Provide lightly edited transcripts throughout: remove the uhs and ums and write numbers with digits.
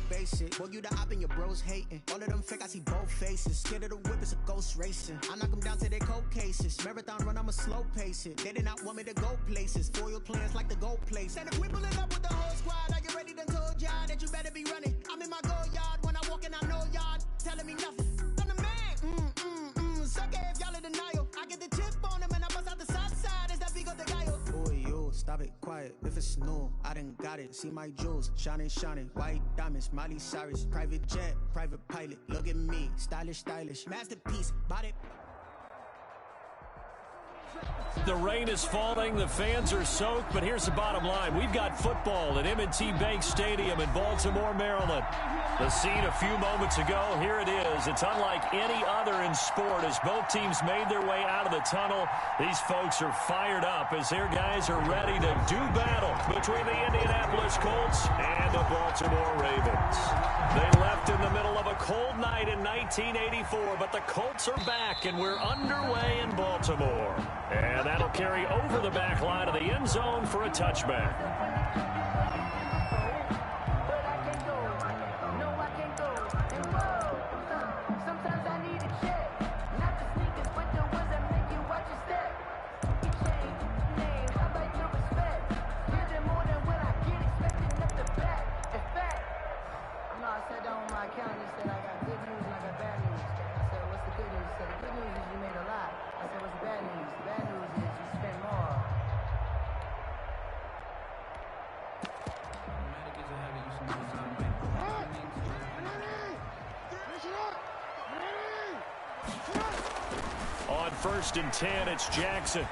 basic. Boy, you the op and your bros hating. All of them fake, I see both faces. Scared of the whip, it's a ghost racing. I knock them down to their cold cases. Marathon run, I'ma slow pace it. They did not want me to go places. Foil plans like the gold place. And if we pulling up with the whole squad, I get ready to told y'all that you better be running. I'm in my go yard. When I walk in, I know y'all telling me nothing. I'm the man. Suck it if y'all in denial. I get the chip on them and I bust out the south side. Is that Vigo de Gallo? Boy, yo, stop it, quiet. If it's new, I done got it. See my jewels, shining. White diamonds, Miley Cyrus. Private jet, private pilot. Look at me, stylish. Masterpiece, body. The rain is falling, the fans are soaked, but here's the bottom line. We've got football at M&T Bank Stadium in Baltimore, Maryland. The scene a few moments ago, here it is. It's unlike any other in sport as both teams made their way out of the tunnel. These folks are fired up as their guys are ready to do battle between the Indianapolis Colts and the Baltimore Ravens. They left in the middle of a cold night in 1984, but the Colts are back and we're underway in Baltimore. And that'll carry over the back line of the end zone for a touchback. On 1st and 10, it's Jackson.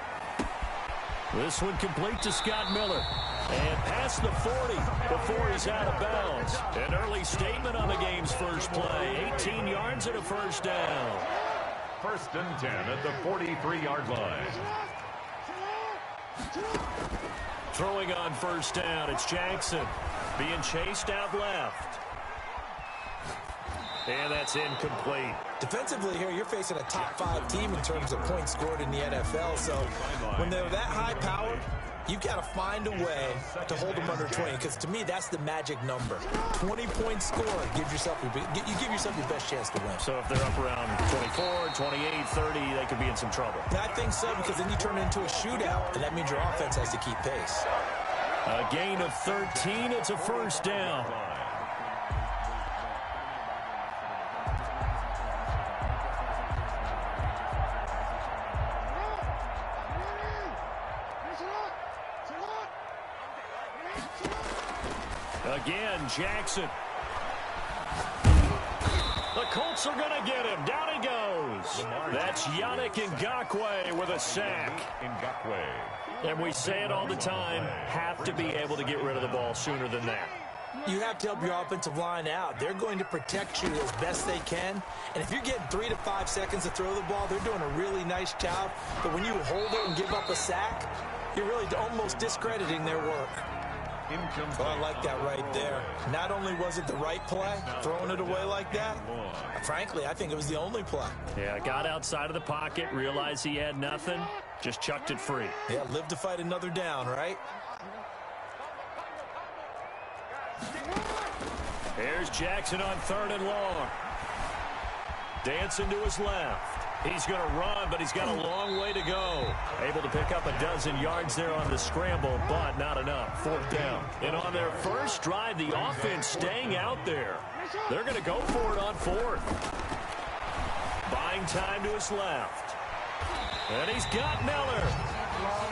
This one complete to Scott Miller. And past the 40 before he's out of bounds. An early statement on the game's first play. 18 yards and a first down. 1st and 10 at the 43-yard line. Throwing on 1st down, it's Jackson. Being chased out left. And that's incomplete. Defensively here, you're facing a top 5 team in terms of points scored in the NFL. So when they're that high powered, you've got to find a way to hold them under 20. Because to me, that's the magic number. 20 points scored. You give yourself your best chance to win. So if they're up around 24, 28, 30, they could be in some trouble. I think so, because then you turn it into a shootout, and that means your offense has to keep pace. A gain of 13. It's a first down. Again, Jackson. The Colts are going to get him. Down he goes. That's Yannick Ngakoue with a sack. And we say it all the time, have to be able to get rid of the ball sooner than that. You have to help your offensive line out. They're going to protect you as best they can. And if you're getting 3 to 5 seconds to throw the ball, they're doing a really nice job. But when you hold it and give up a sack, you're really almost discrediting their work. Oh, I like that right there. Not only was it the right play, throwing it away like that, frankly, I think it was the only play. Yeah, got outside of the pocket, realized he had nothing, just chucked it free. Yeah, live to fight another down, right? Here's Jackson on 3rd and long. Dancing to his left. He's going to run, but he's got a long way to go. Able to pick up a dozen yards there on the scramble, but not enough. 4th down. And on their first drive, the offense staying out there. They're going to go for it on 4th. Buying time to his left. And he's got Miller.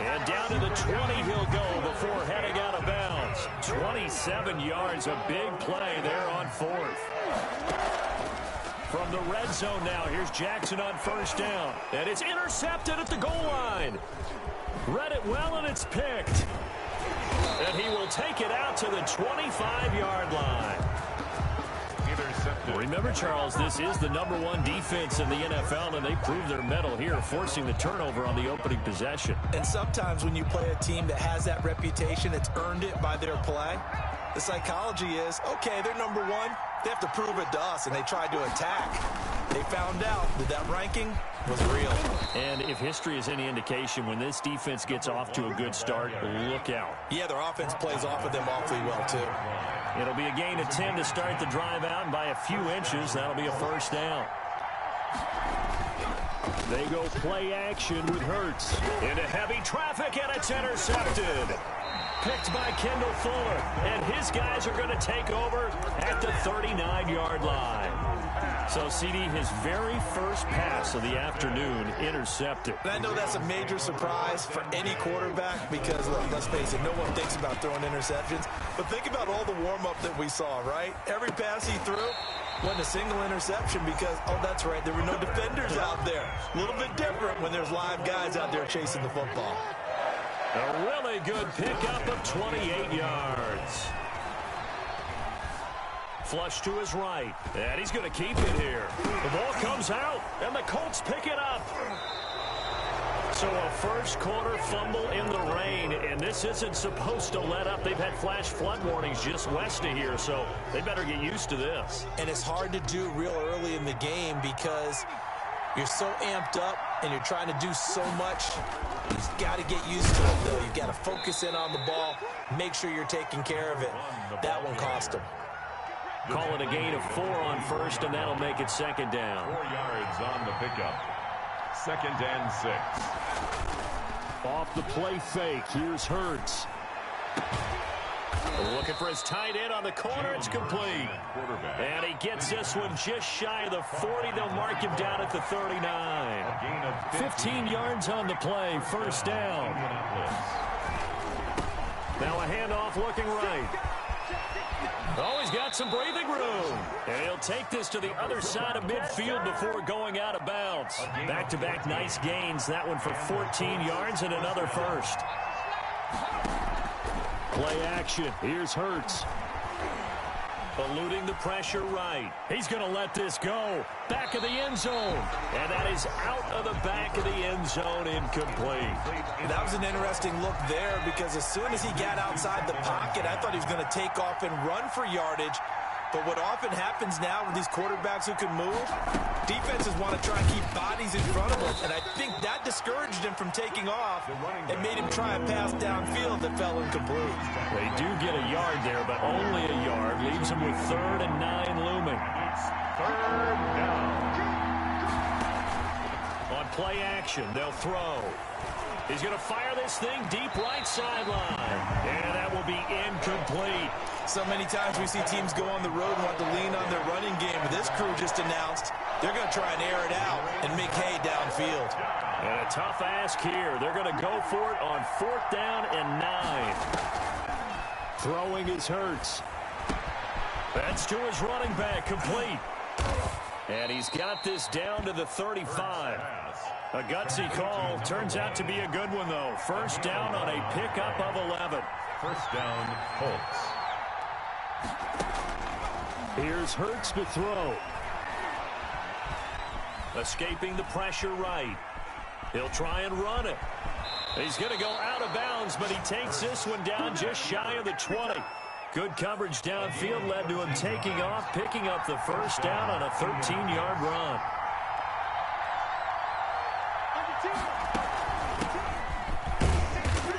And down to the 20 he'll go before heading out of bounds. 27 yards, a big play there on 4th. From the red zone now, here's Jackson on 1st down. And it's intercepted at the goal line. Read it well, and it's picked. And he will take it out to the 25-yard line. Remember, Charles, this is the #1 defense in the NFL, and they proved their mettle here, forcing the turnover on the opening possession. And sometimes when you play a team that has that reputation, it's earned it by their play. The psychology is, okay, they're #1. They have to prove it to us, and they tried to attack. They found out that that ranking was real. And if history is any indication, when this defense gets off to a good start, look out. Yeah, their offense plays off of them awfully well, too. It'll be a gain of 10 to start the drive out, and by a few inches, that'll be a first down. They go play action with Hurts. Into heavy traffic, and it's intercepted. Picked by Kendall Fuller, and his guys are going to take over at the 39-yard line. So, CD, his very first pass of the afternoon intercepted. And I know that's a major surprise for any quarterback because, let's face it, no one thinks about throwing interceptions. But think about all the warm-up that we saw, right? Every pass he threw wasn't a single interception because, oh, that's right, there were no defenders out there. A little bit different when there's live guys out there chasing the football. A really good pickup of 28 yards. Flush to his right, and he's going to keep it here. The ball comes out, and the Colts pick it up. So a first quarter fumble in the rain, and this isn't supposed to let up. They've had flash flood warnings just west of here, so they better get used to this. And it's hard to do real early in the game because you're so amped up and you're trying to do so much. You've got to get used to it, though. You've got to focus in on the ball, make sure you're taking care of it. That one cost him. Call it a gain of 4 on first, and that'll make it second down. 4 yards on the pickup. 2nd and 6. Off the play fake, here's Hurts. Looking for his tight end on the corner, it's complete. And he gets this one just shy of the 40. They'll mark him down at the 39. 15 yards on the play, first down. Now a handoff looking right. Oh, he's got some breathing room. And he'll take this to the other side of midfield before going out of bounds. Back-to-back nice gains. That one for 14 yards and another first. Play action. Here's Hurts. Eluding the pressure right. He's going to let this go. Back of the end zone. And that is out of the back of the end zone, incomplete. That was an interesting look there because as soon as he got outside the pocket, I thought he was going to take off and run for yardage. But what often happens now with these quarterbacks who can move, defenses want to try and keep bodies in front of them. And I think that discouraged him from taking off and made him try a pass downfield that fell incomplete. They do get a yard there, but only a yard. Leaves him with 3rd and 9 looming. 3rd down. On play action, they'll throw. He's going to fire this thing deep right sideline. And that will be incomplete. So many times we see teams go on the road and want to lean on their running game. But this crew just announced they're going to try and air it out and make hay downfield. And a tough ask here. They're going to go for it on 4th down and 9. Throwing is Hurts. That's to his running back, complete. And he's got this down to the 35. A gutsy call. Turns out to be a good one, though. First down on a pickup of 11. First down, Colts. Here's Hurts to throw. Escaping the pressure right. He'll try and run it. He's going to go out of bounds, but he takes this one down just shy of the 20. Good coverage downfield led to him taking off, picking up the first down on a 13-yard run.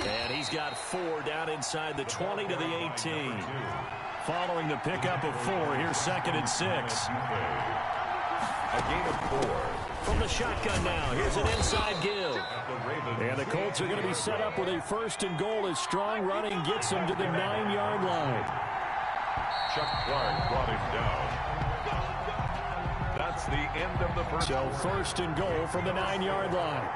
And he's got 4 down inside the 20 to the 18. Following the pickup of 4, here's 2nd and 6. A gain of 4. From the shotgun now, here's an inside give. And the Colts are going to be set up with a 1st and goal as strong running gets them to the 9-yard line. Chuck Clark brought him down. That's the end of the first. So 1st and goal from the 9-yard line.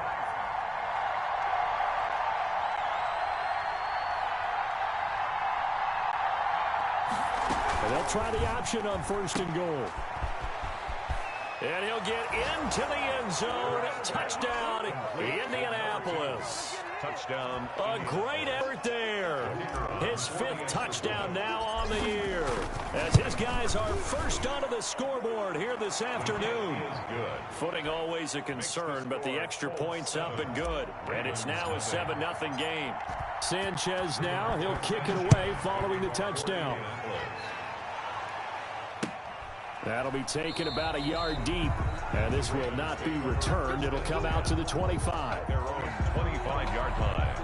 And they'll try the option on 1st and goal. And he'll get into the end zone. Touchdown, Indianapolis. Touchdown. A great effort there. His 5th touchdown now on the year. As his guys are first onto the scoreboard here this afternoon. Footing always a concern, but the extra point's up and good. And it's now a 7-0 game. Sanchez now, he'll kick it away following the touchdown. That'll be taken about a yard deep, and this will not be returned. It'll come out to the 25. Their own 25-yard line.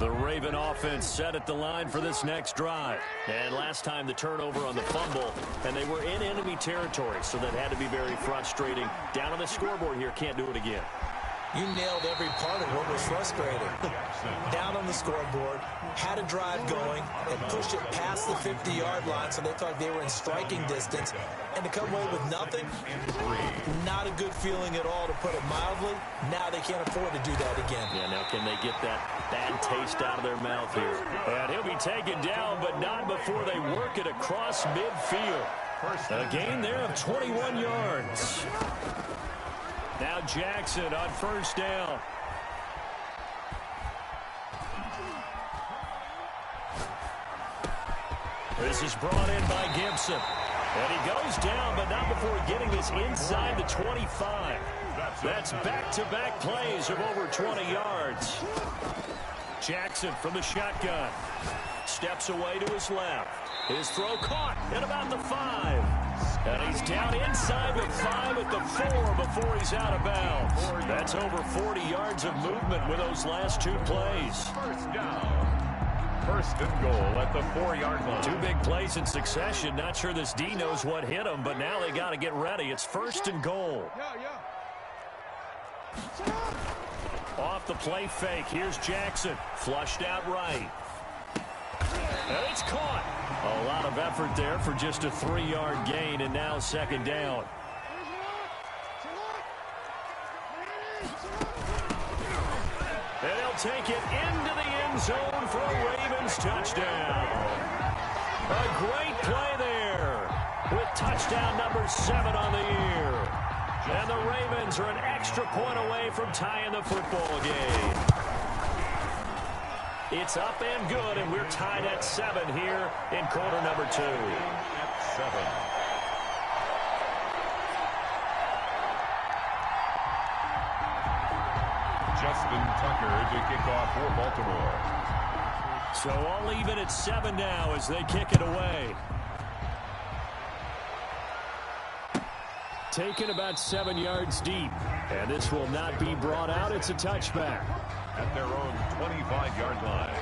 The Raven offense set at the line for this next drive. And last time the turnover on the fumble, and they were in enemy territory, so that had to be very frustrating. Down on the scoreboard here, can't do it again. You nailed every part of what was frustrating. Down on the scoreboard, had a drive going, and pushed it past the 50-yard line, so they thought they were in striking distance. And to come away with nothing, not a good feeling at all, to put it mildly. Now they can't afford to do that again. Yeah, now can they get that bad taste out of their mouth here? And he'll be taken down, but not before they work it across midfield. A gain there of 21 yards. Now Jackson on first down. This is brought in by Gibson. And he goes down, but not before getting this inside the 25. That's back-to-back plays of over 20 yards. Jackson from the shotgun. Steps away to his left. His throw caught at about the 5. And he's down inside the 5 at the 4 before he's out of bounds. That's over 40 yards of movement with those last 2 plays. First down. First and goal at the 4-yard line. 2 big plays in succession. Not sure this D knows what hit him, but now they got to get ready. It's first and goal. Off the play fake. Here's Jackson. Flushed out right. And it's caught. A lot of effort there for just a 3-yard gain, and now second down. And he'll take it into the end zone for a Ravens touchdown. A great play there with touchdown number 7 on the year. And the Ravens are an extra point away from tying the football game. It's up and good, and we're tied at 7 here in quarter number 2. At 7. Justin Tucker to kick off for Baltimore. So all even at 7 now as they kick it away. Taken about 7 yards deep. And this will not be brought out. It's a touchback. At their own 25-yard line.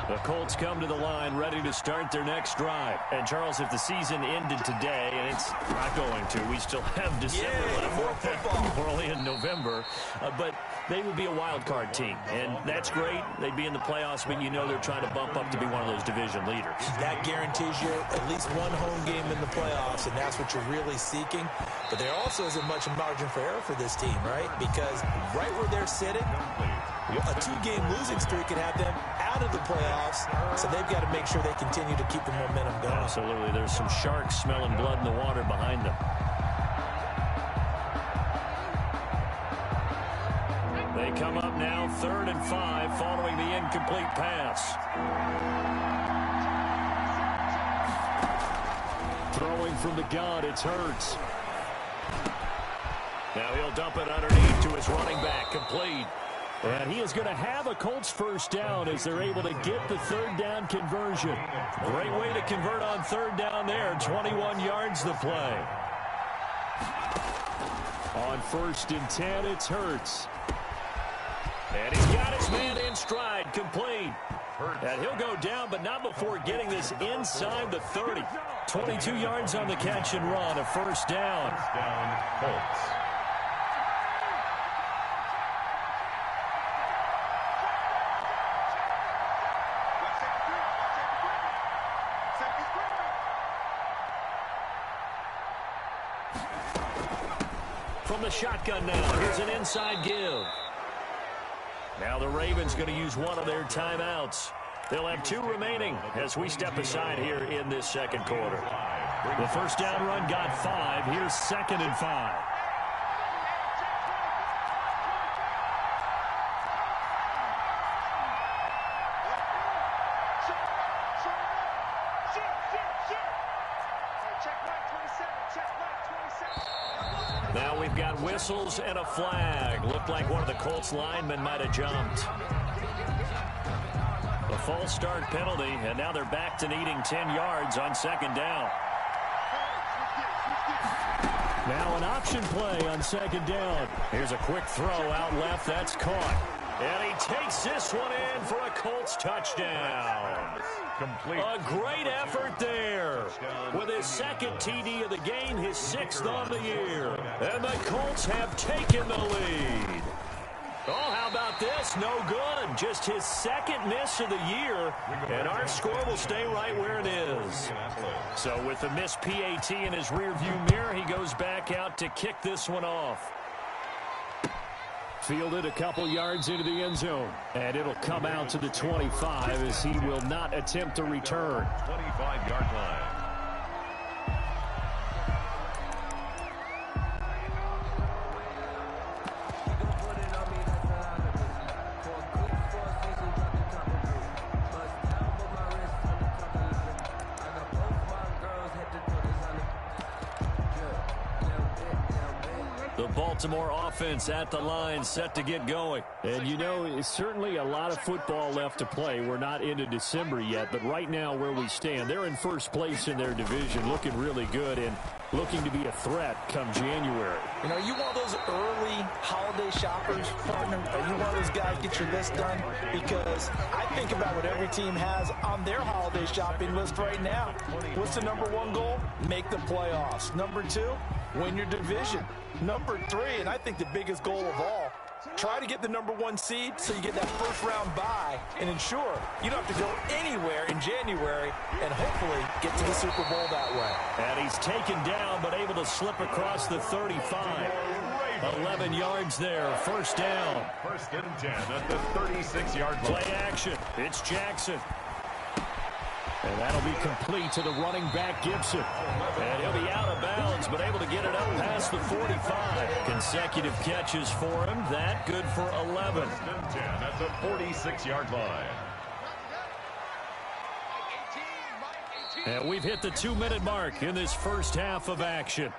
The Colts come to the line ready to start their next drive. And, Charles, if the season ended today, and it's not going to, we still have December left. More football. We're only in November. But they would be a wild card team. And that's great. They'd be in the playoffs, but you know they're trying to bump up to be one of those division leaders. That guarantees you at least one home game in the playoffs, and that's what you're really seeking. But there also isn't much margin for error for this team, right? Because right where they're sitting, a 2-game losing streak could have them out of the playoffs, so they've got to make sure they continue to keep the momentum going. Absolutely. There's some sharks smelling blood in the water behind them. They come up now 3rd and 5 following the incomplete pass. Throwing from the gun, it's Hurts. Now he'll dump it underneath to his running back, complete. And he is going to have a Colts first down as they're able to get the 3rd down conversion. Great way to convert on 3rd down there. 21 yards the play. On 1st and 10, it's Hurts. And he's got his man in stride, complete. And he'll go down, but not before getting this inside the 30. 22 yards on the catch and run, a first down. First down, Colts. From the shotgun now, here's an inside give. Now the Ravens going to use one of their timeouts. They'll have 2 remaining as we step aside here in this second quarter. The first down run got 5. Here's 2nd and 5. Now we've got whistles and a flag. Looked like one of the Colts linemen might have jumped. A false start penalty, and now they're back to needing 10 yards on 2nd down. Now an option play on 2nd down. Here's a quick throw out left. That's caught. And he takes this one in for a Colts touchdown. A great effort there. With his second TD of the game, his 6th on the year. And the Colts have taken the lead. Oh, how about this? No good. Just his 2nd miss of the year. And our score will stay right where it is. So with the missed PAT in his rearview mirror, he goes back out to kick this one off. Fielded a couple yards into the end zone. And it'll come out to the 25 as he will not attempt to return. 25-yard line. The Baltimore offense at the line, set to get going. And you know, it's certainly a lot of football left to play. We're not into December yet, but right now where we stand, they're in first place in their division, looking really good and looking to be a threat come January. You know, you one of those early holiday shoppers, partner? Are you one of those guys get your list done? Because I think about what every team has on their holiday shopping list right now. What's the number 1 goal? Make the playoffs. Number 2, win your division. Number 3, and I think the biggest goal of all, try to get the number 1 seed so you get that first-round bye and ensure you don't have to go anywhere in January and hopefully get to the Super Bowl that way. And he's taken down but able to slip across the 35. 11 yards there, first down. 1st and 10 at the 36-yard line. Play action. It's Jackson. And that'll be complete to the running back, Gibson. And he'll be out of bounds, but able to get it up past the 45. Consecutive catches for him. That good for 11. 1st and 10 at the 46-yard line. And we've hit the 2-minute mark in this first half of action.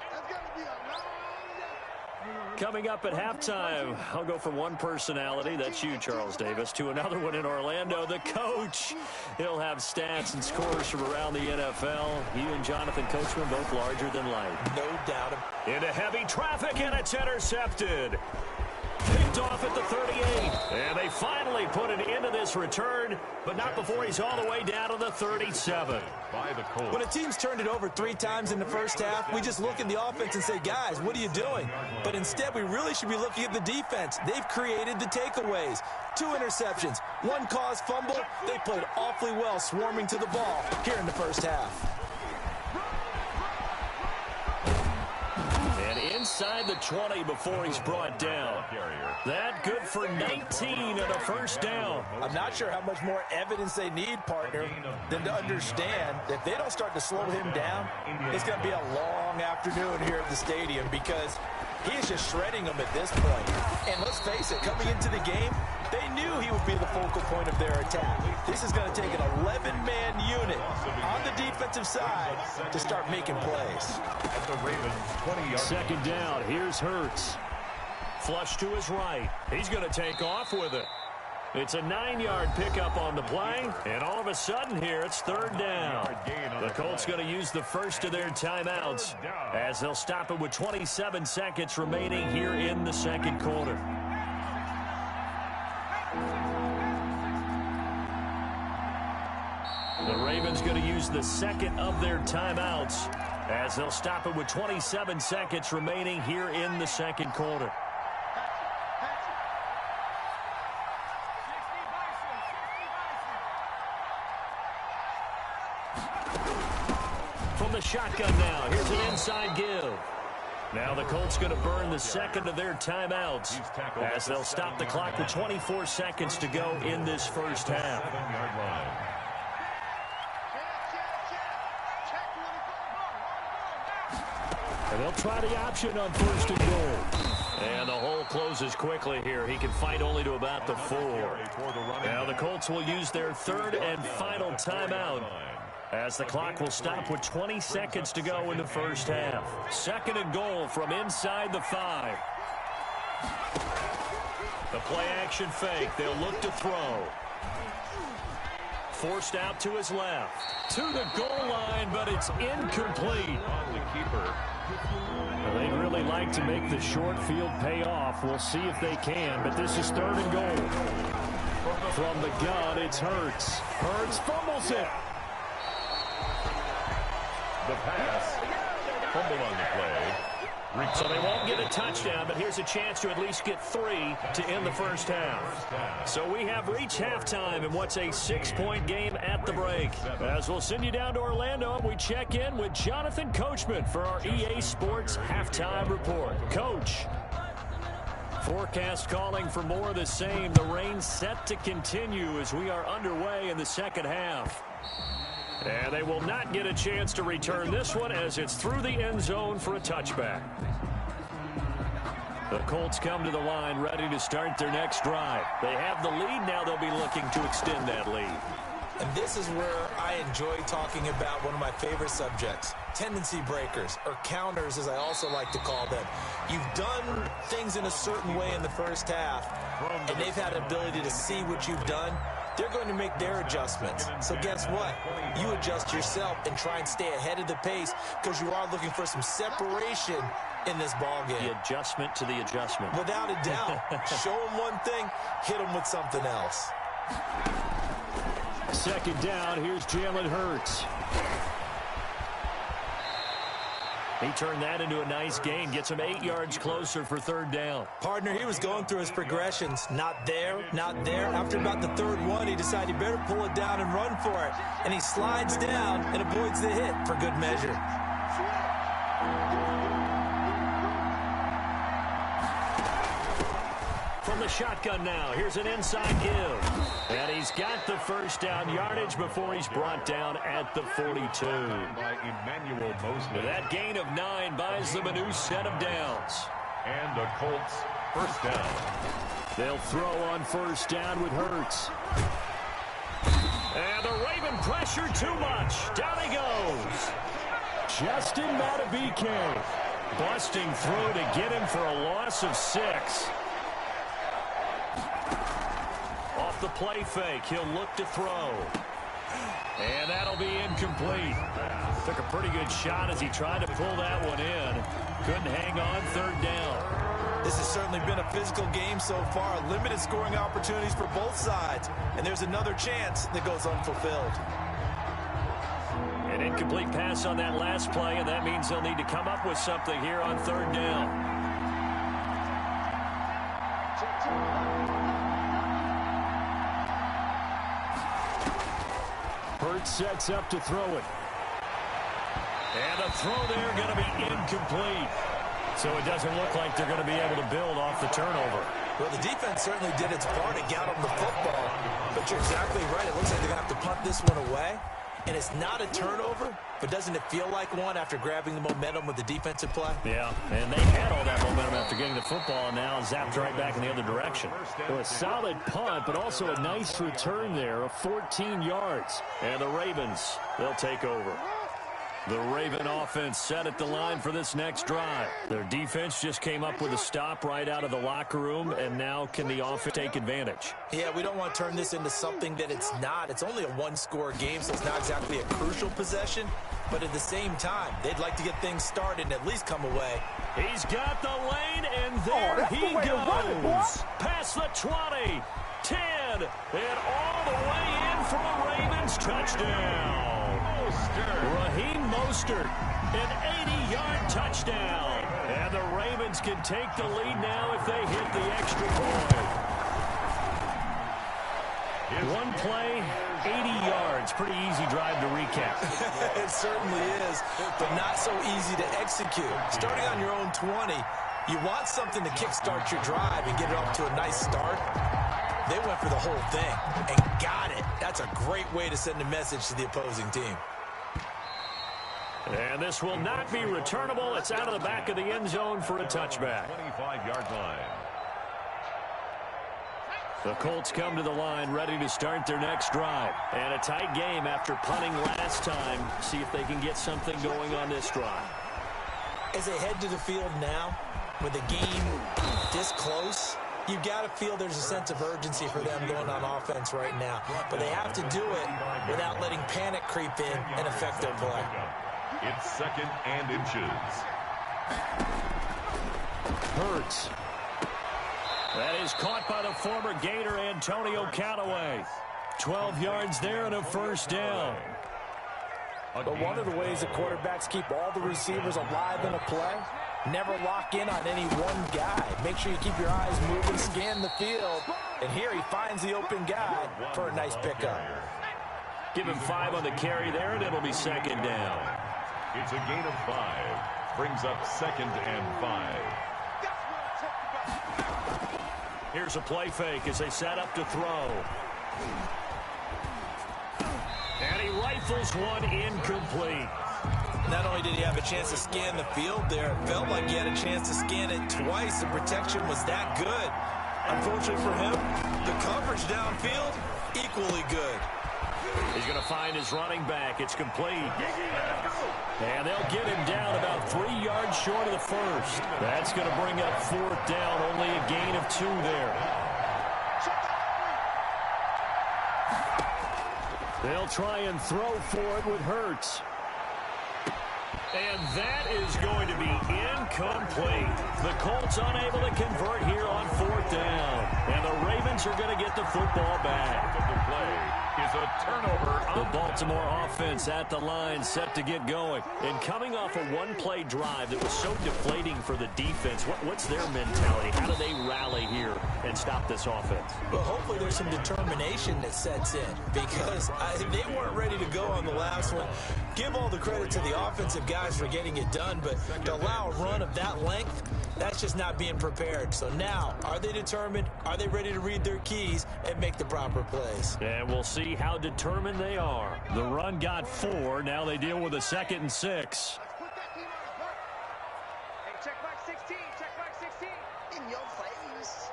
Coming up at halftime, I'll go from one personality, that's you, Charles Davis, to another one in Orlando, the coach. He'll have stats and scores from around the NFL. You and Jonathan Coachman both larger than life. No doubt. Into heavy traffic, and it's intercepted. Picked off at the 38. And they finally put an end to this return, but not before he's all the way down to the 37. By the Colts. When a team's turned it over 3 times in the first half, we just look at the offense and say, guys, what are you doing? But instead, we really should be looking at the defense. They've created the takeaways. 2 interceptions, 1 caused fumble. They played awfully well swarming to the ball here in the first half. Inside the 20 before he's brought down. That good for 19 and a first down. I'm not sure how much more evidence they need, partner, than to understand that if they don't start to slow him down, it's going to be a long afternoon here at the stadium because he is just shredding them at this point. And let's face it, coming into the game, they knew he would be the focal point of their attack. This is going to take an 11-man unit on the defensive side to start making plays. At the Ravens, 20 yards. Second down, here's Hurts. Flush to his right. He's going to take off with it. It's a 9-yard pickup on the play, and all of a sudden here, it's 3rd down. The Colts going to use the first of their timeouts as they'll stop it with 27 seconds remaining here in the second quarter. The Ravens going to use the second of their timeouts as they'll stop it with 27 seconds remaining here in the second quarter. From the shotgun now, here's an inside give. Now the Colts going to burn the second of their timeouts as they'll stop the clock with 24 seconds to go in this first half. 7-yard line. And they'll try the option on 1st and goal. And the hole closes quickly here. He can fight only to about the 4. Now the Colts will use their 3rd and final timeout as the clock will stop with 20 seconds to go in the first half. 2nd and goal from inside the 5. The play action fake. They'll look to throw. Forced out to his left. To the goal line, but it's incomplete. On the keeper. Well, they'd really like to make the short field pay off. We'll see if they can, but this is 3rd and goal. From the gun, it's Hurts. Hurts fumbles it. The pass. Fumble on the play. So they won't get a touchdown, but here's a chance to at least get 3 to end the first half. So we have reached halftime in what's a 6-point game at the break. As we'll send you down to Orlando, we check in with Jonathan Coachman for our EA Sports Halftime Report. Coach. Forecast calling for more of the same. The rain set to continue as we are underway in the second half. And they will not get a chance to return this one as it's through the end zone for a touchback. The Colts come to the line ready to start their next drive. They have the lead. Now they'll be looking to extend that lead. And this is where I enjoy talking about one of my favorite subjects, tendency breakers, or counters as I also like to call them. You've done things in a certain way in the first half, and they've had the ability to see what you've done. They're going to make their adjustments. So guess what? You adjust yourself and try and stay ahead of the pace because you are looking for some separation in this ball game. The adjustment to the adjustment. Without a doubt. Show them one thing, hit them with something else. 2nd down, here's Jalen Hurts. He turned that into a nice gain, gets him 8 yards closer for 3rd down. Partner, he was going through his progressions. Not there, not there. After about the 3rd one, he decided he better pull it down and run for it. And he slides down and avoids the hit for good measure. From the shotgun now, here's an inside give. And he's got the first down yardage before he's brought down at the 42. By Emmanuel Mosley. That gain of 9 buys them a new set of downs. And the Colts first down. They'll throw on 1st down with Hurts. And the Raven pressure too much. Down he goes. Justin Matabike busting through to get him for a loss of 6. Off the play fake, he'll look to throw. And that'll be incomplete. Took a pretty good shot as he tried to pull that one in. Couldn't hang on 3rd down. This has certainly been a physical game so far. Limited scoring opportunities for both sides. And there's another chance that goes unfulfilled. An incomplete pass on that last play, and that means they'll need to come up with something here on 3rd down. Hurts sets up to throw it. And the throw there going to be incomplete. So it doesn't look like they're going to be able to build off the turnover. Well, the defense certainly did its part to get them the football. But you're exactly right. It looks like they're going to have to punt this one away. And it's not a turnover, but doesn't it feel like one after grabbing the momentum with the defensive play? Yeah, and they had all that momentum after getting the football, and now zapped right back in the other direction. So a solid punt, but also a nice return there of 14 yards. And the Ravens, they'll take over. The Raven offense set at the line for this next drive. Their defense just came up with a stop right out of the locker room, and now can the offense take advantage? Yeah, we don't want to turn this into something that it's not. It's only a one-score game, so it's not exactly a crucial possession. But at the same time, they'd like to get things started and at least come away. He's got the lane, and there he goes. Past the 20, 10, and all the way in for a Ravens touchdown. Raheem Mostert, an 80-yard touchdown. And the Ravens can take the lead now if they hit the extra point. One play, 80 yards. Pretty easy drive to recap. It certainly is, but not so easy to execute. Starting on your own 20, you want something to kickstart your drive and get it off to a nice start. They went for the whole thing and got it. That's a great way to send a message to the opposing team. And this will not be returnable. It's out of the back of the end zone for a touchback. 25-yard line. The Colts come to the line ready to start their next drive. And a tight game after punting last time. See if they can get something going on this drive. As they head to the field now, with the game this close, you've got to feel there's a sense of urgency for them going on offense right now. But they have to do it without letting panic creep in and affect their play. It's 2nd and inches. Hurts. That is caught by the former Gator Antonio Callaway. 12 yards there and a first down. But one of the ways that quarterbacks keep all the receivers alive in a play, never lock in on any one guy. Make sure you keep your eyes moving, scan the field. And here he finds the open guy for a nice pickup. Give him 5 on the carry there, and it'll be second down. It's a gain of 5. Brings up 2nd and 5. Here's a play fake as they set up to throw. And he rifles one incomplete. Not only did he have a chance to scan the field there, it felt like he had a chance to scan it twice. The protection was that good. Unfortunately for him, the coverage downfield, equally good. He's going to find his running back. It's complete. And they'll get him down about 3 yards short of the first. That's going to bring up 4th down, only a gain of 2 there. They'll try and throw for it with Hurts. And that is going to be incomplete. The Colts unable to convert here on 4th down. And the Ravens are going to get the football back. The play is a turnover. The Baltimore offense at the line, set to get going. And coming off a one-play drive that was so deflating for the defense, what's their mentality? How do they rally here and stop this offense? Well, hopefully there's some determination that sets in, because they weren't ready to go on the last one. Give all the credit to the offensive guys for getting it done, but to allow a run of that length, that's just not being prepared. So now, are they determined? Are they ready to read their keys and make the proper plays? And we'll see how determined they are. The run got 4. Now they deal with a 2nd and 6. Hey, check back 16. Check back 16. In your face.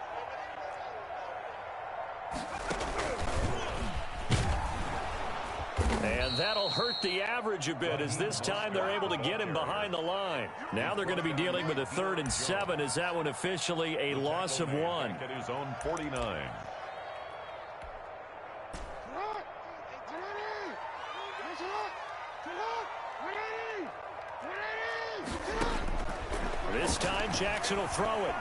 And that'll hurt the average a bit, as this time they're able to get him behind the line. Now they're going to be dealing with a 3rd and 7. Is that one officially a loss of 1? At his own 49. This time Jackson will throw it.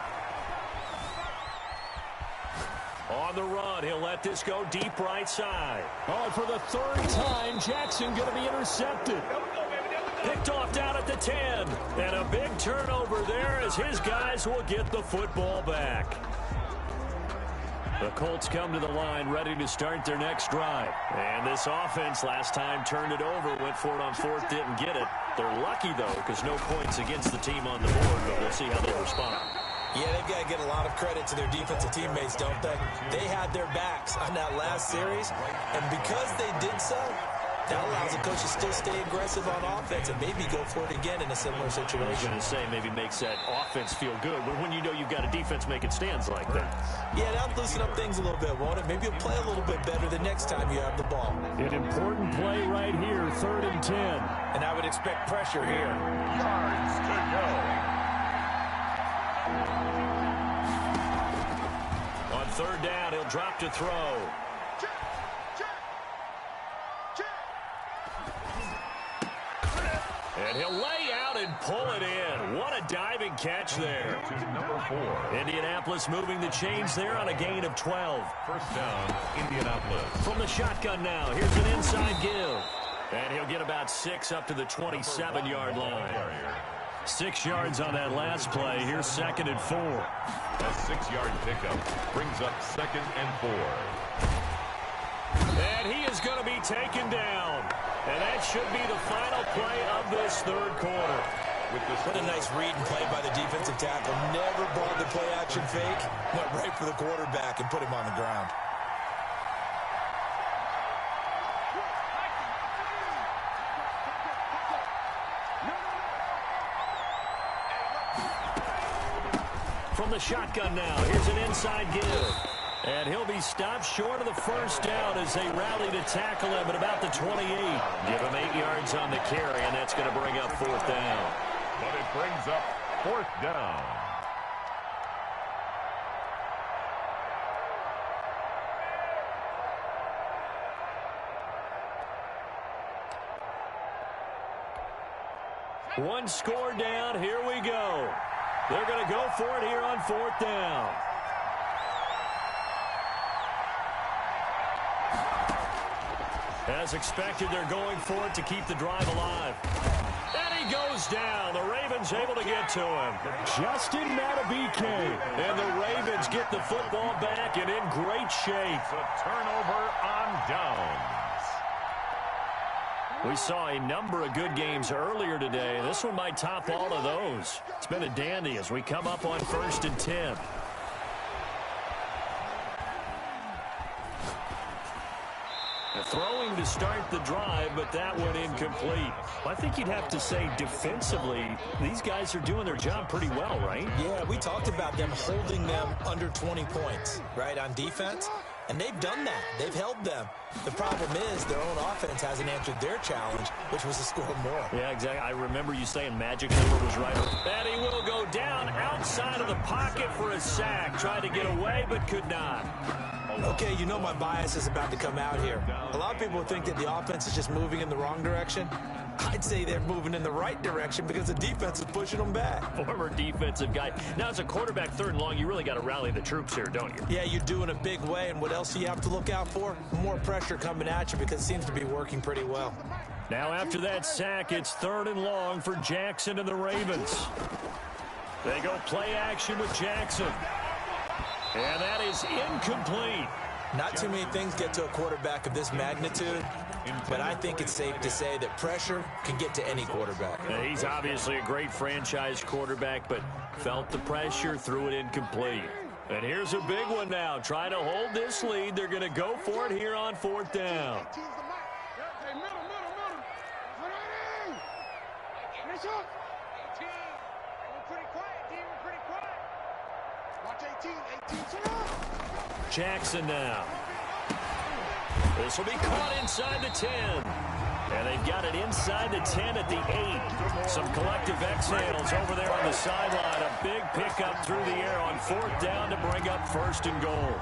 On the run, he'll let this go deep right side. Oh, for the 3rd time, Jackson going to be intercepted. Picked off down at the 10. And a big turnover there as his guys will get the football back. The Colts come to the line ready to start their next drive. And this offense last time turned it over, went for it on 4th, didn't get it. They're lucky, though, because no points against the team on the board, but we'll see how they respond. Yeah, they've got to get a lot of credit to their defensive teammates, don't they? They had their backs on that last series, and because they did so, that allows the coach to still stay aggressive on offense and maybe go for it again in a similar situation. I was going to say, maybe makes that offense feel good, but when you know you've got a defense making stands like that. Yeah, that'll loosen up things a little bit, won't it? Maybe you'll play a little bit better the next time you have the ball. An important play right here, 3rd and 10. And I would expect pressure here. Yards to go. On 3rd down, he'll drop to throw. And he'll lay out and pull it in. What a diving catch there. To number 4. Indianapolis moving the chains there on a gain of 12. First down, Indianapolis. From the shotgun now, here's an inside give. And he'll get about 6 up to the 27-yard line. 6 yards on that last play. Here's 2nd and 4. A 6-yard pickup brings up 2nd and 4. And he is going to be taken down. And that should be the final play of this 3rd quarter. What a nice read and play by the defensive tackle. Never brought the play action fake. Went right for the quarterback and put him on the ground. From the shotgun now, here's an inside give. And he'll be stopped short of the first down as they rally to tackle him at about the 28. Give him 8 yards on the carry, and that's going to bring up 4th down. But it brings up 4th down. One score down. Here we go. They're going to go for it here on fourth down. As expected, they're going for it to keep the drive alive. And he goes down. The Ravens able to get to him. Justin Matabike. And the Ravens get the football back and in great shape. A turnover on downs. We saw a number of good games earlier today. This one might top all of those. It's been a dandy as we come up on 1st and 10. Throwing to start the drive, but that one incomplete. I think you'd have to say defensively, these guys are doing their job pretty well, right? Yeah, we talked about them holding them under 20 points, right, on defense. And they've done that. They've held them. The problem is their own offense hasn't answered their challenge, which was to score more. Yeah, exactly. I remember you saying magic number was right. And he will go down outside of the pocket for a sack. Tried to get away, but could not. Okay, you know my bias is about to come out here. A lot of people think that the offense is just moving in the wrong direction. I'd say they're moving in the right direction because the defense is pushing them back. Former defensive guy. Now, as a quarterback, 3rd and long, you really got to rally the troops here, don't you? Yeah, you do in a big way. And what else do you have to look out for? More pressure coming at you because it seems to be working pretty well. Now, after that sack, it's 3rd and long for Jackson and the Ravens. They go play action with Jackson. And that is incomplete. Not too many things get to a quarterback of this magnitude, but I think it's safe to say that pressure can get to any quarterback. Yeah, he's obviously a great franchise quarterback, but felt the pressure, threw it incomplete. And here's a big one now. Trying to hold this lead. They're going to go for it here on 4th down. Jackson now. This will be caught inside the 10. And they've got it inside the 10 at the 8. Some collective exhales over there on the sideline. A big pickup through the air on 4th down to bring up 1st and goal.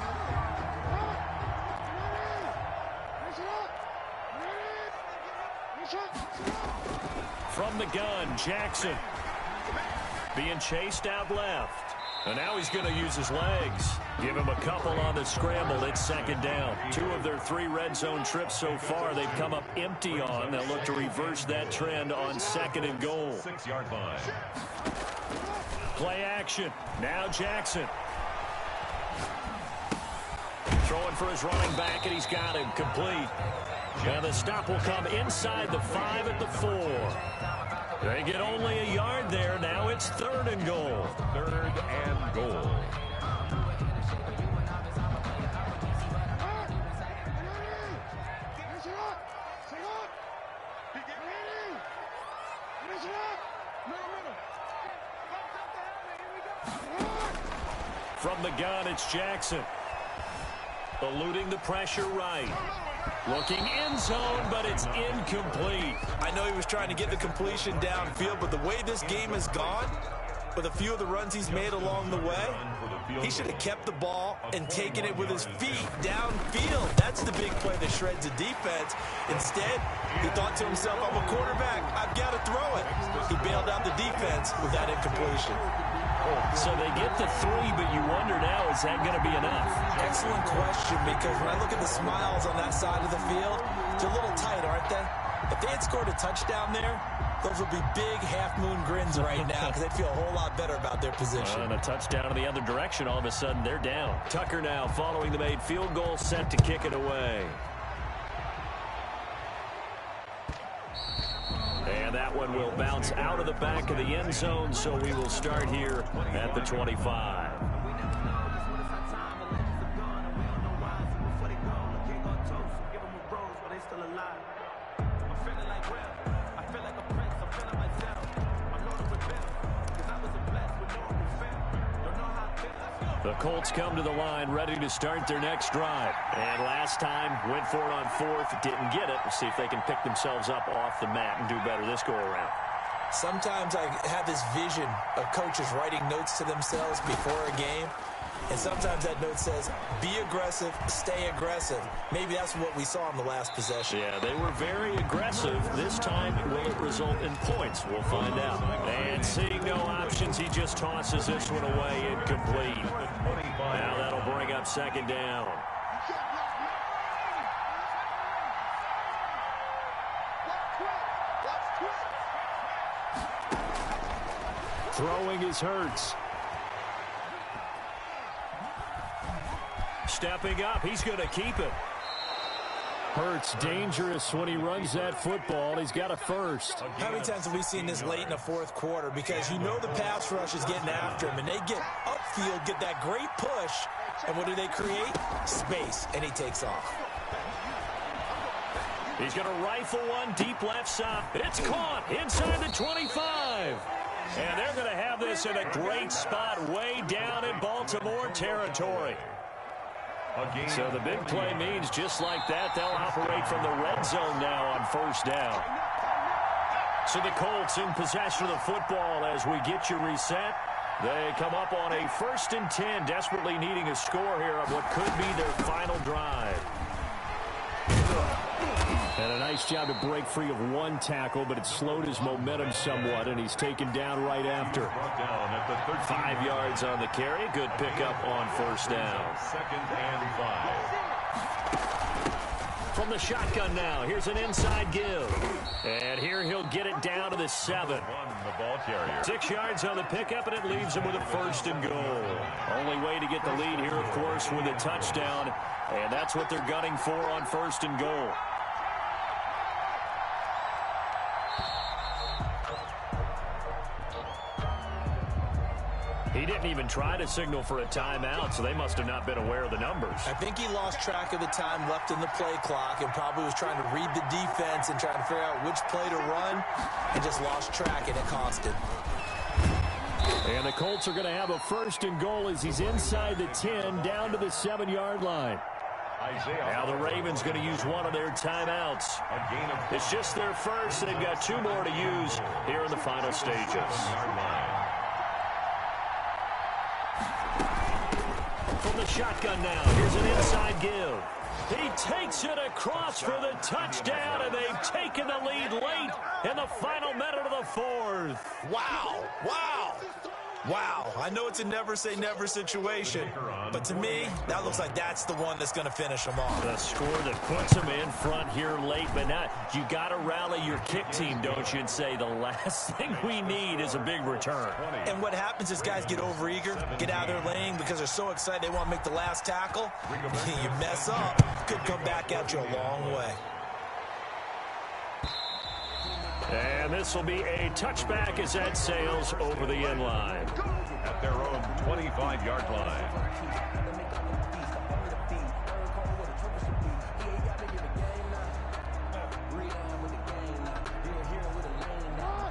From the gun, Jackson being chased out left. And now he's going to use his legs. Give him a couple on the scramble. It's 2nd down. 2 of their 3 red zone trips so far they've come up empty on. They'll look to reverse that trend on 2nd and goal. 6-yard line. Play action. Now Jackson. Throwing for his running back, and he's got him complete. And the stop will come inside the 5 at the 4. They get only a yard there. Now it's 3rd and goal. 3rd and goal. From the gun, it's Jackson. Eluding the pressure right. Looking end zone, but it's incomplete. I know he was trying to get the completion downfield, but the way this game has gone, with a few of the runs he's made along the way, he should have kept the ball and taken it with his feet downfield. That's the big play that shreds the defense. Instead, he thought to himself, I'm a quarterback, I've got to throw it. He bailed out the defense with that incompletion. So they get the 3, but you wonder now, is that going to be enough? Excellent question, because when I look at the smiles on that side of the field, they're a little tight, aren't they? If they had scored a touchdown there, those would be big half-moon grins right now because they'd feel a whole lot better about their position. And a touchdown in the other direction, all of a sudden they're down. Tucker now following the made field goal, set to kick it away. And that one will bounce out of the back of the end zone, so we will start here at the 25. The Colts come to the line, ready to start their next drive. And last time, went for it on 4th, didn't get it. We'll see if they can pick themselves up off the mat and do better this go-around. Sometimes I have this vision of coaches writing notes to themselves before a game, and sometimes that note says, be aggressive, stay aggressive. Maybe that's what we saw in the last possession. Yeah, they were very aggressive. This time, will it result in points? We'll find out. And seeing no options, he just tosses this one away incomplete. Now that'll bring up second down. Throwing is Hurts. Stepping up, he's going to keep it. Hurts dangerous when he runs that football. He's got a first. How many times have we seen this late in the fourth quarter? Because you know the pass rush is getting after him, and they get upfield, get that great push, and what do they create? Space, and he takes off. He's going to rifle one deep left side. It's caught inside the 25. And they're going to have this in a great spot way down in Baltimore territory. So the big play means just like that, they'll operate from the red zone now on first down. So the Colts in possession of the football as we get you reset. They come up on a 1st and 10, desperately needing a score here on what could be their final drive. And a nice job to break free of one tackle, but it slowed his momentum somewhat, and he's taken down right after. 5 yards on the carry. Good pickup on first down. 2nd and 5. From the shotgun now, here's an inside give. And here he'll get it down to the 7. The ball carrier. 6 yards on the pickup, and it leaves him with a 1st and goal. Only way to get the lead here, of course, with a touchdown. And that's what they're gunning for on 1st and goal. He didn't even try to signal for a timeout, so they must have not been aware of the numbers. I think he lost track of the time left in the play clock and probably was trying to read the defense and trying to figure out which play to run and just lost track, and it cost him. And the Colts are going to have a 1st and goal as he's inside the 10 down to the 7-yard line. Now the Ravens going to use one of their timeouts. It's just their first. They've got 2 more to use here in the final stages. From the shotgun now, here's an inside give. He takes it across for the touchdown, and they've taken the lead late in the final minute of the 4th. Wow, wow, wow. I know it's a never-say-never situation, but to me, that looks like that's the one that's going to finish them off. The score that puts them in front here late, but not. You got to rally your kick team, don't you, and say the last thing we need is a big return. And what happens is guys get overeager, get out of their lane because they're so excited they want to make the last tackle. You mess up, could come back at you a long way. And this will be a touchback as that sails over the end line. At their own 25-yard line.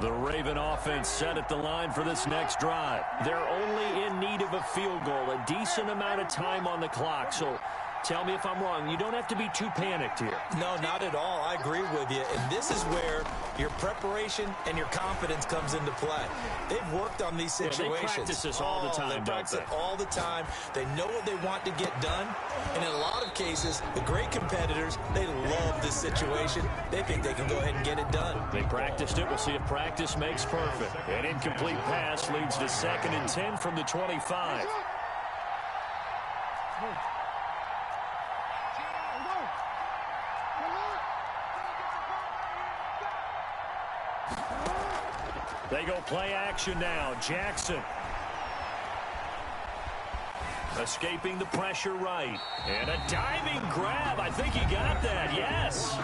The Raven offense set at the line for this next drive. They're only in need of a field goal, a decent amount of time on the clock. So tell me if I'm wrong. You don't have to be too panicked here. No, not at all. I agree with you. And this is where your preparation and your confidence comes into play. They've worked on these situations. Yeah, they practice this all the time, they practice don't they? it all the time. They know what they want to get done. And in a lot of cases, the great competitors, they love this situation. They think they can go ahead and get it done. They practiced it. We'll see if practice makes perfect. An incomplete pass leads to 2nd and 10 from the 25. They go play action now. Jackson. Escaping the pressure right. And a diving grab. I think he got that. Yes.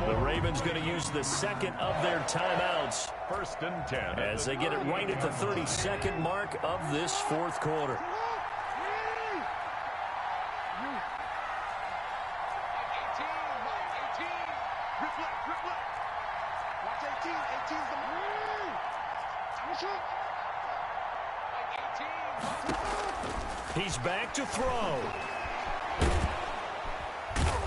The Ravens going to use the 2nd of their timeouts. 1st and 10. As they get it right at the 32nd mark of this 4th quarter. He's back to throw.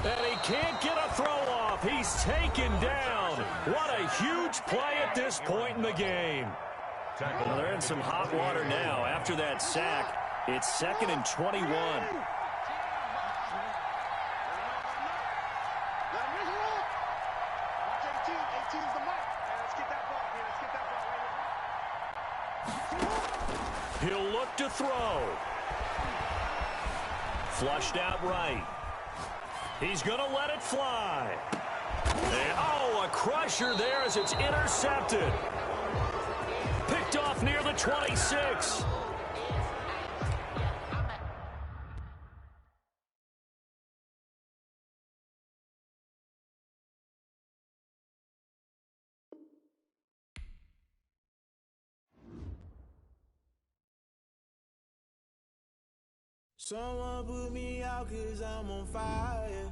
And he can't get a throw off. He's taken down. What a huge play at this point in the game. Well, they're in some hot water now. After that sack, it's 2nd and 21. He'll look to throw. Flushed out right. He's going to let it fly. And, oh, a crusher there as it's intercepted. Picked off near the 26. Someone put me out 'cause I'm on fire.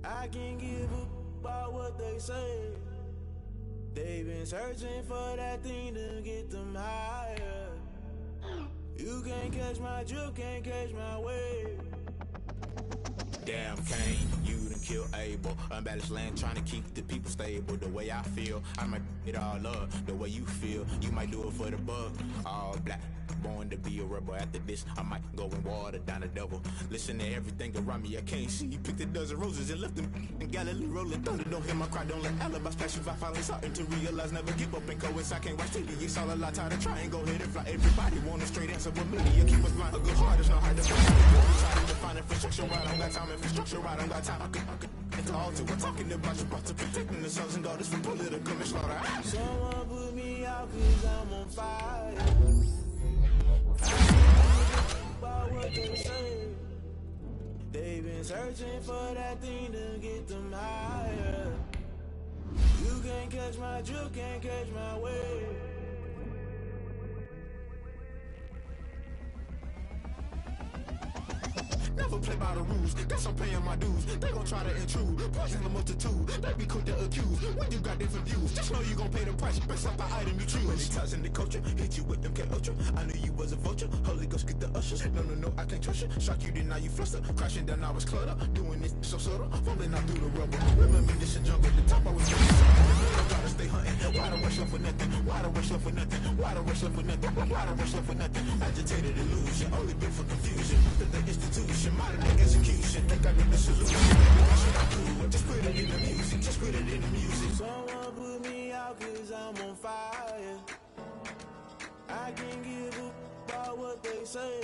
I can't give a about what they say. They've been searching for that thing to get them higher. You can't catch my drift, can't catch my wave. Damn Kane, you done killed Abel. Unbalanced land trying to keep the people stable. The way I feel, I might it all up. The way you feel, you might do it for the buck. All black, born to be a rebel. After this, I might go and water down the devil. Listen to everything around me, I can't see. Picked a dozen roses and left them in Galilee rolling thunder. Don't hear my cry, don't let alibis pass you. I finally starting to realize, never give up and coincide. Can't watch TV, it's all a lot. Tired of trying, go ahead and fly. Everybody want a straight answer with media. Keep us blind, a good heart is not hard to find. Trying to find infrastructure, I don't got time. Infrastructure, I don't got time. I could it's all to. We're talking about you, about to protecting the sons and daughters from political and slaughter. Someone put me out 'cause I'm on fire. About what they say. They've been searching for that thing to get them higher. You can't catch my drift, can't catch my wave. Never play by the rules, guess I'm paying my dues. They gon' try to intrude, poison the multitude. They be quick to accuse, when you got different views. Just know you gon' pay the price, based off the item you choose. Many times in the culture, hit you with them K-Ultra. I knew you was a vulture, Holy Ghost get the ushers. No, I can't trust you. Shock you, then now you fluster. Crashing down, I was cluttered. Doing this so subtle, falling out through the rubber. Remember this in jungle, the top I was doing something. Gotta stay hunting. Why the rush left for nothing? Why the rush left for nothing? Why the rush left for nothing? Why the rush left for nothing? Agitated illusion, only been for confusion. The institution, modern day execution. Think I need the solution. What should I do? Just put it in the music. Just put it in the music. Someone put me out 'cause I'm on fire. I can't give a about what they say.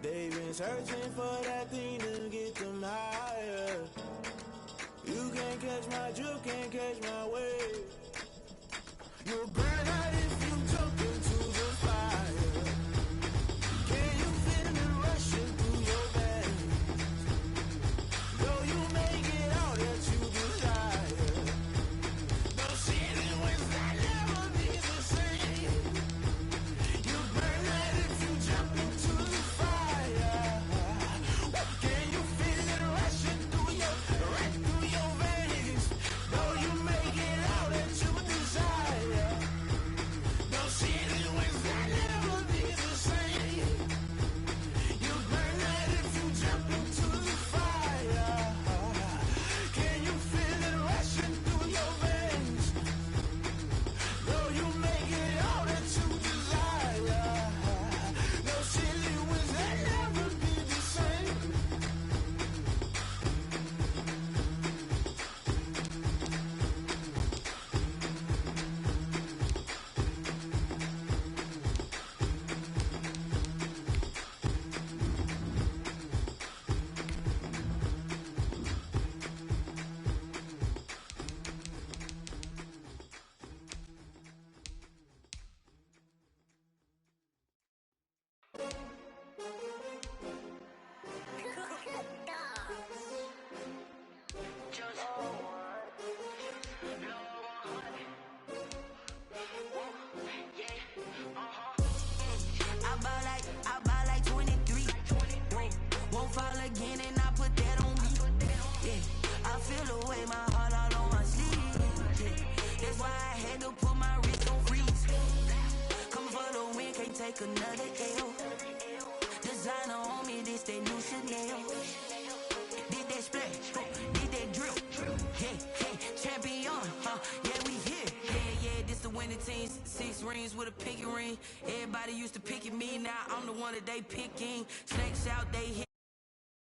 They've been searching for that thing to get them higher. You can't catch my drift, can't catch my wave. You'll burn out if you jump into the fire. Can you feel it rushing through your veins? Though you make it all that you desire. No ceiling wins that never be the same. You burn out if you jump into the fire. Can you feel it rushing through your veins? Though you make it all that you desire. No ceiling wins that never be the same. You burn out if you jump into the fire. Can you feel it rushing through your veins? Though you make it all that you desire. No ceiling wins that never be the same. I buy like 23. Won't fall again and I put that on me. Yeah, I feel the way my heart all on my sleeve. Yeah, that's why I had to put my wrist on freeze. Coming for the win, can't take another L. Designer on me, this that new Chanel. Did that splash, did that drip. Yeah, we here. Yeah, this the winning team. 6 rings with a pinky ring. Everybody used to pick at me, now I'm the one that they picking. Snakes out, they hit.